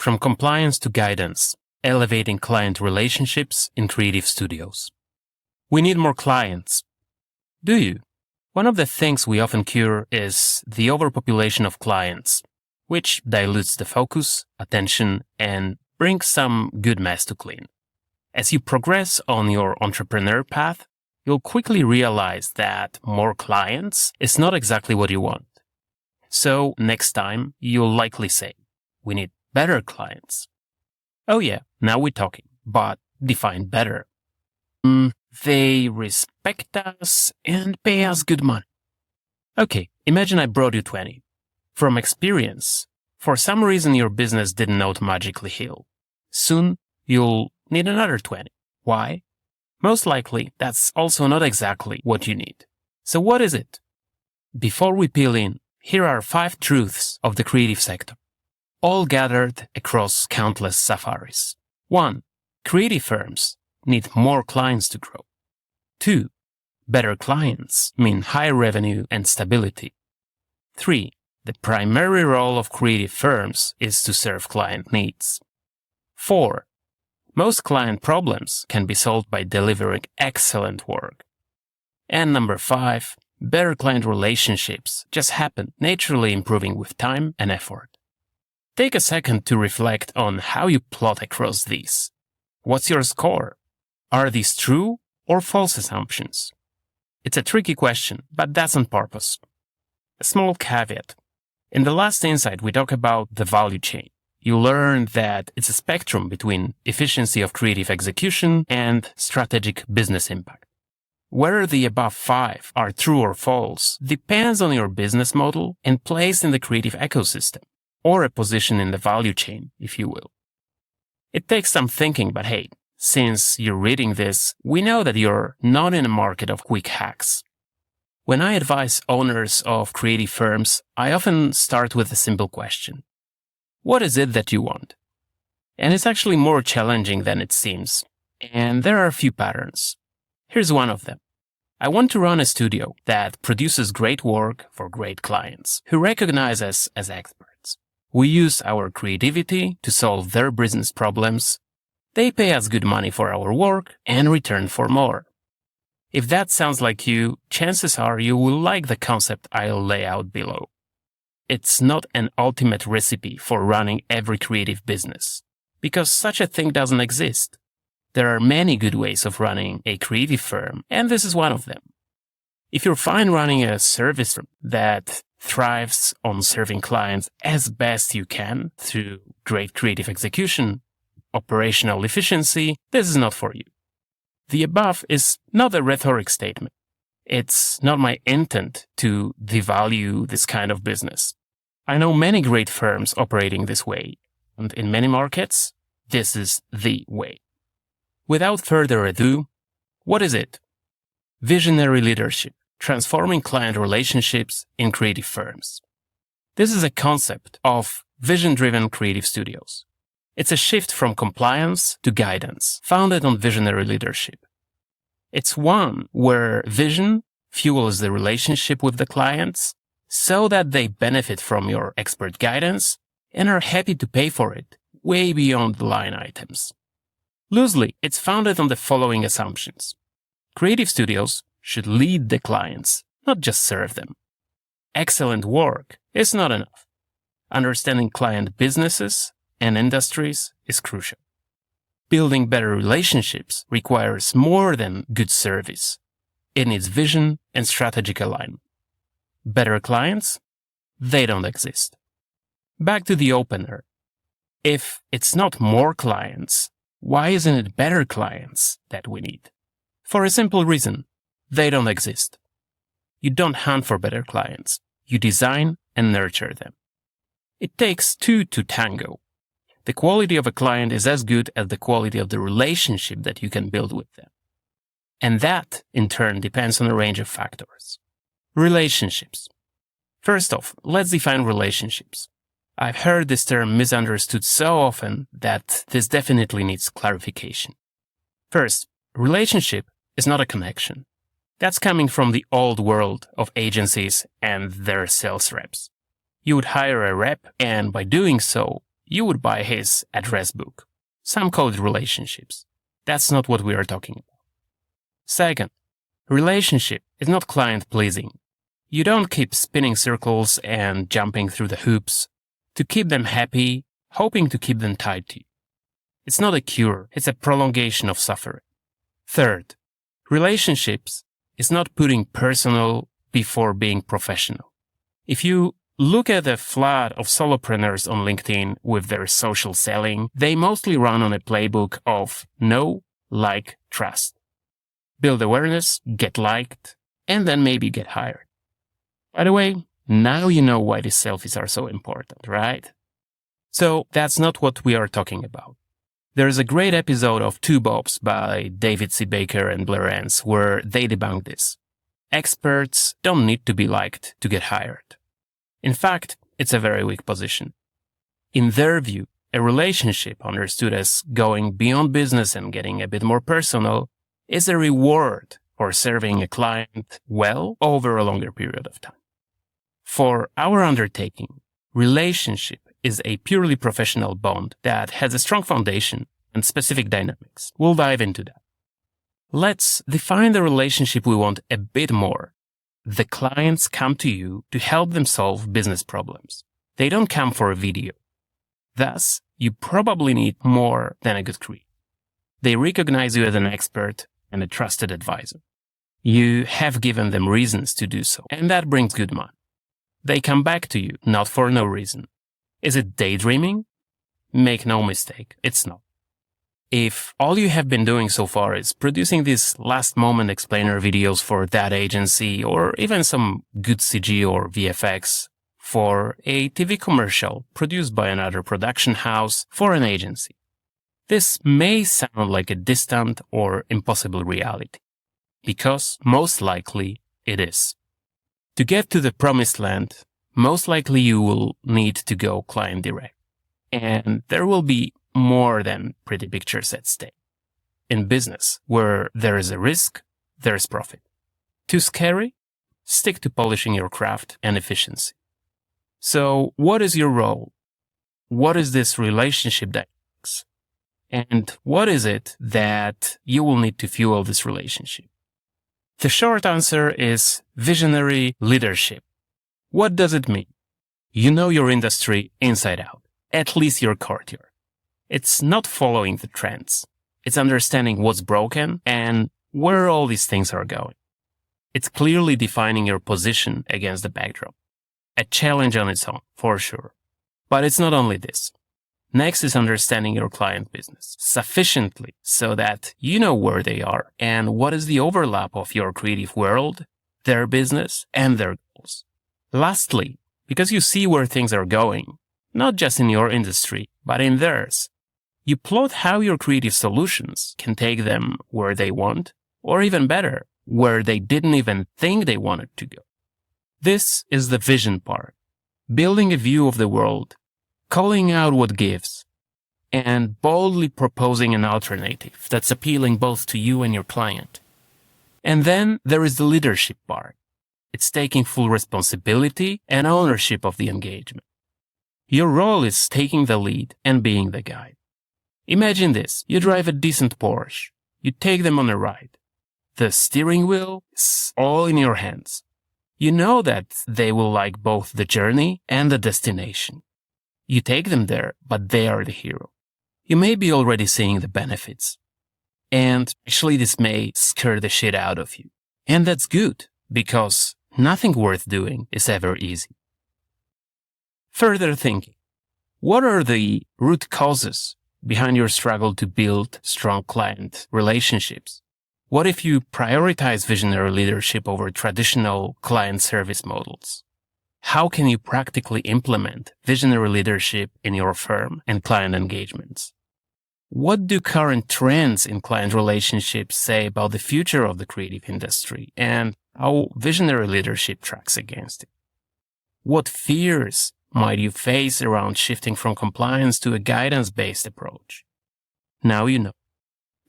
from compliance to guidance, elevating client relationships in creative studios. We need more clients. Do you? One of the things we often cure is the overpopulation of clients, which dilutes the focus, attention, and brings some good mess to clean. As you progress on your entrepreneur path, you'll quickly realize that more clients is not exactly what you want. So next time, you'll likely say, we need better clients. Oh yeah, now we're talking, but define better. They respect us and pay us good money. Okay, imagine I brought you 20. From experience, for some reason your business didn't automatically heal. Soon, you'll need another 20. Why? Most likely, that's also not exactly what you need. So what is it? Before we peel in, here are 5 truths of the creative sector, all gathered across countless safaris. 1. Creative firms need more clients to grow. 2. Better clients mean higher revenue and stability. 3. The primary role of creative firms is to serve client needs. 4. Most client problems can be solved by delivering excellent work. And number 5, better client relationships just happen, naturally improving with time and effort. Take a second to reflect on how you plot across these. What's your score? Are these true or false assumptions? It's a tricky question, but that's on purpose. A small caveat. In the last insight, we talk about the value chain. You learn that it's a spectrum between efficiency of creative execution and strategic business impact. Whether the above 5 are true or false depends on your business model and place in the creative ecosystem, or a position in the value chain, if you will. It takes some thinking, but hey, since you're reading this, we know that you're not in a market of quick hacks. When I advise owners of creative firms, I often start with a simple question. What is it that you want? And it's actually more challenging than it seems. And there are a few patterns. Here's one of them. I want to run a studio that produces great work for great clients who recognize us as experts. We use our creativity to solve their business problems. They pay us good money for our work and return for more. If that sounds like you, chances are you will like the concept I'll lay out below. It's not an ultimate recipe for running every creative business, because such a thing doesn't exist. There are many good ways of running a creative firm, and this is one of them. If you're fine running a service firm that thrives on serving clients as best you can through great creative execution, operational efficiency, this is not for you. The above is not a rhetoric statement. It's not my intent to devalue this kind of business. I know many great firms operating this way, and in many markets, this is the way. Without further ado, what is it? Visionary leadership, transforming client relationships in creative firms. This is a concept of vision-driven creative studios. It's a shift from compliance to guidance, founded on visionary leadership. It's one where vision fuels the relationship with the clients so that they benefit from your expert guidance and are happy to pay for it, way beyond the line items. Loosely, it's founded on the following assumptions. Creative studios should lead the clients, not just serve them. Excellent work is not enough. Understanding client businesses and industries is crucial. Building better relationships requires more than good service. It needs vision and strategic alignment. Better clients? They don't exist. Back to the opener. If it's not more clients, why isn't it better clients that we need? For a simple reason. They don't exist. You don't hunt for better clients. You design and nurture them. It takes 2 to tango. The quality of a client is as good as the quality of the relationship that you can build with them. And that, in turn, depends on a range of factors. Relationships. First off, let's define relationships. I've heard this term misunderstood so often that this definitely needs clarification. First, relationship is not a connection. That's coming from the old world of agencies and their sales reps. You would hire a rep, and by doing so, you would buy his address book. Some call it relationships. That's not what we are talking about. Second, relationship is not client pleasing. You don't keep spinning circles and jumping through the hoops to keep them happy, hoping to keep them tied to you. It's not a cure, it's a prolongation of suffering. Third, relationships is not putting personal before being professional. If you look at the flood of solopreneurs on LinkedIn with their social selling, they mostly run on a playbook of know, like, trust. Build awareness, get liked, and then maybe get hired. By the way, now you know why these selfies are so important, right? So that's not what we are talking about. There's a great episode of Two Bobs by David C. Baker and Blair Enns where they debunk this. Experts don't need to be liked to get hired. In fact, it's a very weak position. In their view, a relationship understood as going beyond business and getting a bit more personal is a reward for serving a client well over a longer period of time. For our undertaking, relationship is a purely professional bond that has a strong foundation and specific dynamics. We'll dive into that. Let's define the relationship we want a bit more. The clients come to you to help them solve business problems. They don't come for a video. Thus, you probably need more than a good creative. They recognize you as an expert and a trusted advisor. You have given them reasons to do so, and that brings good money. They come back to you, not for no reason. Is it daydreaming? Make no mistake, it's not. If all you have been doing so far is producing these last-moment explainer videos for that agency or even some good CG or VFX for a TV commercial produced by another production house for an agency, this may sound like a distant or impossible reality, because most likely it is. To get to the promised land, most likely you will need to go client direct. And there will be more than pretty pictures at stake. In business, where there is a risk, there is profit. Too scary? Stick to polishing your craft and efficiency. So what is your role? What is this relationship dynamics? And what is it that you will need to fuel this relationship? The short answer is visionary leadership. What does it mean? You know your industry inside out, at least your courtyard. It's not following the trends. It's understanding what's broken and where all these things are going. It's clearly defining your position against the backdrop. A challenge on its own, for sure. But it's not only this. Next is understanding your client business sufficiently so that you know where they are and what is the overlap of your creative world, their business, and their goals. Lastly, because you see where things are going, not just in your industry, but in theirs, you plot how your creative solutions can take them where they want, or even better, where they didn't even think they wanted to go. This is the vision part, building a view of the world, calling out what gives, and boldly proposing an alternative that's appealing both to you and your client. And then there is the leadership part. It's taking full responsibility and ownership of the engagement. Your role is taking the lead and being the guide. Imagine this. You drive a decent Porsche. You take them on a ride. The steering wheel is all in your hands. You know that they will like both the journey and the destination. You take them there, but they are the hero. You may be already seeing the benefits. And actually this may scare the shit out of you. And that's good, because nothing worth doing is ever easy. Further thinking. What are the root causes behind your struggle to build strong client relationships? What if you prioritize visionary leadership over traditional client service models? How can you practically implement visionary leadership in your firm and client engagements? What do current trends in client relationships say about the future of the creative industry and how visionary leadership tracks against it? What fears might you face around shifting from compliance to a guidance-based approach? Now you know.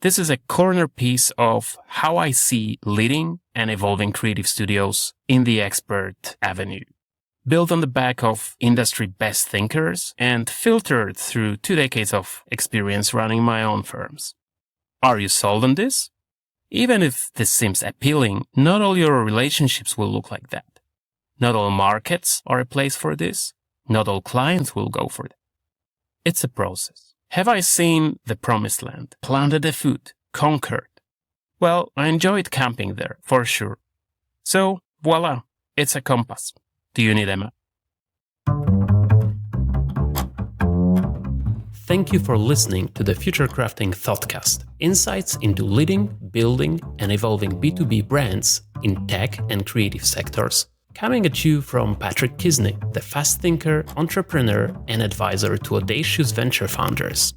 This is a corner piece of how I see leading and evolving creative studios in the expert avenue. built on the back of industry best thinkers and filtered through 2 decades of experience running my own firms. Are you sold on this? Even if this seems appealing, not all your relationships will look like that. Not all markets are a place for this. Not all clients will go for it. It's a process. Have I seen the promised land, planted the food, conquered? Well, I enjoyed camping there, for sure. So, voila, it's a compass. Do you need a map? Thank you for listening to the Futurecrafting Thoughtcast, insights into leading, building, and evolving B2B brands in tech and creative sectors. Coming at you from Patrick Kizny, the fast thinker, entrepreneur, and advisor to audacious venture founders.